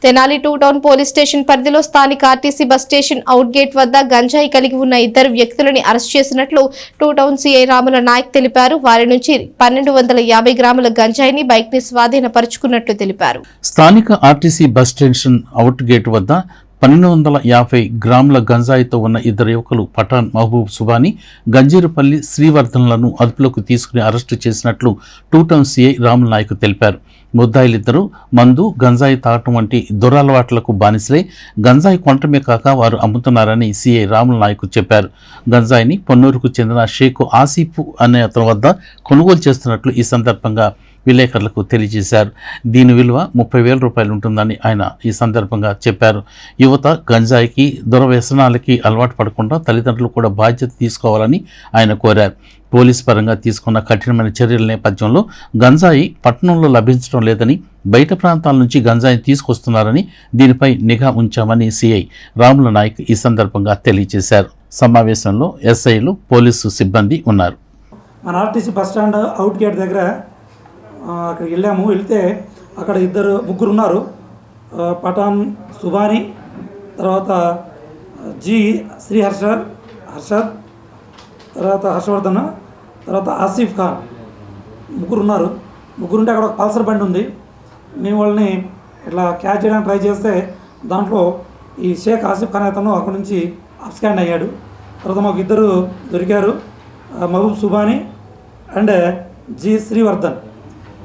Tenali 2 town police station పరిధిలో స్థానిక RTC bus station out gate వద్ద గంజాయి కలిగి ఉన్న ఇద్దరు వ్యక్తులని అరెస్ట్ చేసినట్లు 2 టౌన్ సీఐ రాముల నాయక్ తెలిపారు. వారి నుంచి 1250 గ్రాముల గంజాయిని బైక్ ని స్వాధీనపరుచుకున్నట్లు తెలిపారు. స్థానిక RTC bus station out gate వద్ద 1250 గ్రాముల గంజాయితో ఉన్న ఇద్దరు యువకులు పఠాన్ మహబూబ్ సుబాని, గంజీరుపల్లి శ్రీవర్ధన్లను అదుపులోకి తీసుకుని అరెస్టు చేసినట్లు 2 టౌన్ సీఐ రాముల నాయక్ తెలిపారు. ముద్దాయిలిద్దరూ మందు, గంజాయి తాగటం వంటి దురలవాట్లకు బానిసలై గంజాయి కొనటమే కాక వారు అమ్ముతున్నారని సీఐ రాముల నాయక్ చెప్పారు. గంజాయిని పొన్నూరుకు చెందిన షేక్ ఆసిఫ్ అనే అతని వద్ద కొనుగోలు చేస్తున్నట్లు ఈ సందర్భంగా విలేకరులకు తెలియజేశారు. దీని విలువ 30,000 రూపాయలు ఉంటుందని ఆయన ఈ సందర్భంగా చెప్పారు. యువత గంజాయికి, దురవ్యసనాలకి అలవాటు పడకుండా తల్లిదండ్రులు కూడా బాధ్యత తీసుకోవాలని ఆయన కోరారు. పోలీస్ పరంగా తీసుకున్న కఠినమైన చర్యల నేపథ్యంలో గంజాయి పట్టణంలో లభించడం లేదని, బయట ప్రాంతాల నుంచి గంజాయిని తీసుకొస్తున్నారని, దీనిపై నిఘా ఉంచామని సిఐ రాముల నాయక్ ఈ సందర్భంగా తెలియజేశారు. సమావేశంలో ఎస్ఐలు, పోలీసు సిబ్బంది ఉన్నారు. మన ఆర్టీసీ బస్టాండ్ అవుట్ గేట్ దగ్గర అక్కడికి వెళ్తే అక్కడ ముగ్గురు ఉన్నారు. పఠాన్ సుబాని, తర్వాత జి శ్రీ హర్షద్, తర్వాత హర్షవర్ధన్, తర్వాత ఆసిఫ్ ఖాన్, ముగ్గురు ఉన్నారు. ముగ్గురుంటే అక్కడ ఒక పల్సర్ బండి ఉంది. మేము వాళ్ళని ఇట్లా క్యాచ్ చేయడానికి ట్రై చేస్తే దాంట్లో ఈ షేక్ ఆసిఫ్ ఖాన్ అతను అక్కడ నుంచి అబ్స్కాండ్ అయ్యాడు. తర్వాత మాకు ఇద్దరు దొరికారు, మహబూబ్ సుబాని అండ్ జి శ్రీవర్ధన్.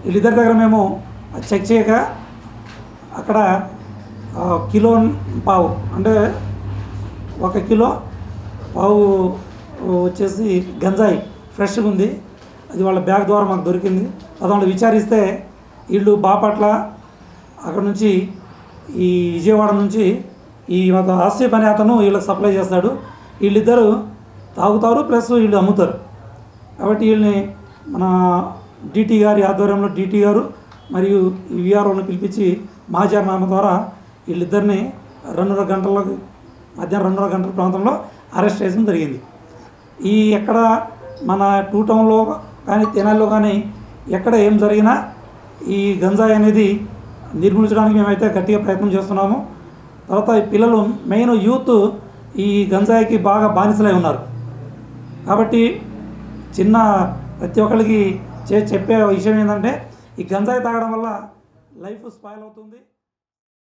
వీళ్ళిద్దరి దగ్గర మేము చెక్ చేయక అక్కడ కిలో పావు, అంటే 1 కిలో పావు వచ్చేసి గంజాయి ఫ్రెష్గా ఉంది. అది వాళ్ళ బ్యాగ్ ద్వారా మాకు దొరికింది. అదంతా విచారిస్తే వీళ్ళు బాపట్ల, అక్కడ నుంచి ఈ విజయవాడ నుంచి ఈ ఆసిఫ్ అనే అతను వీళ్ళకి సప్లై చేస్తాడు. వీళ్ళిద్దరూ తాగుతారు ప్లస్ వీళ్ళు అమ్ముతారు. కాబట్టి వీళ్ళని మన డిటి గారి ఆధ్వర్యంలో డిటి గారు మరియు ఈ విఆర్ఓని పిలిపించి మహాజర్నామా ద్వారా వీళ్ళిద్దరిని 2.5 గంటలకు మధ్యాహ్నం 2.5 గంటల ప్రాంతంలో అరెస్ట్ చేయడం జరిగింది. ఈ ఎక్కడ మన 2 టౌన్లో కానీ తెనాలిలో కానీ ఎక్కడ ఏం జరిగినా ఈ గంజాయి అనేది నిర్మూలించడానికి మేమైతే గట్టిగా ప్రయత్నం చేస్తున్నాము. తర్వాత ఈ పిల్లలు, మెయిన్ యూత్ ఈ గంజాయికి బాగా బానిసలై ఉన్నారు. కాబట్టి ప్రతి ఒక్కరికి చెప్పే విషయం ఏంటంటే ఈ గంజాయి తాగడం వల్ల లైఫ్ స్పాయిల్ అవుతుంది.